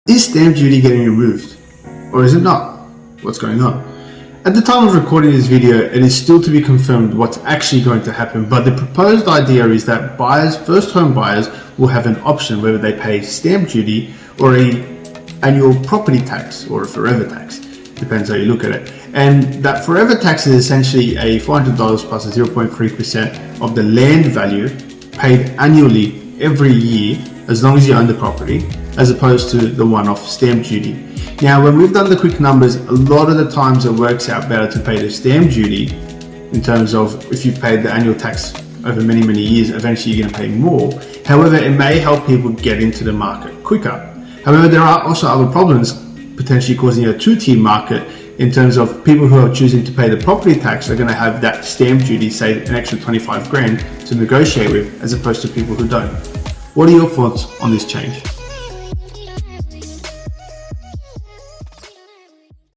Is stamp duty getting removed? Or is it not? What's going on? At the time of recording this video, it is still to be confirmed what's actually going to happen, but the proposed idea is that buyers, first home buyers, will have an option whether they pay stamp duty or a annual property tax or a forever tax. Depends how you look at it. And that forever tax is essentially a $400 plus a 0.3% of the land value paid annually every year as long as you own the property, as opposed to the one-off stamp duty. Now, when we've done the quick numbers, a lot of the times it works out better to pay the stamp duty in terms of if you've paid the annual tax over many years, eventually you're going to pay more. However, it may help people get into the market quicker. However, there are also other problems potentially causing a two-tier market in terms of people who are choosing to pay the property tax are going to have that stamp duty, say an extra 25 grand to negotiate with, as opposed to people who don't. What are your thoughts on this change?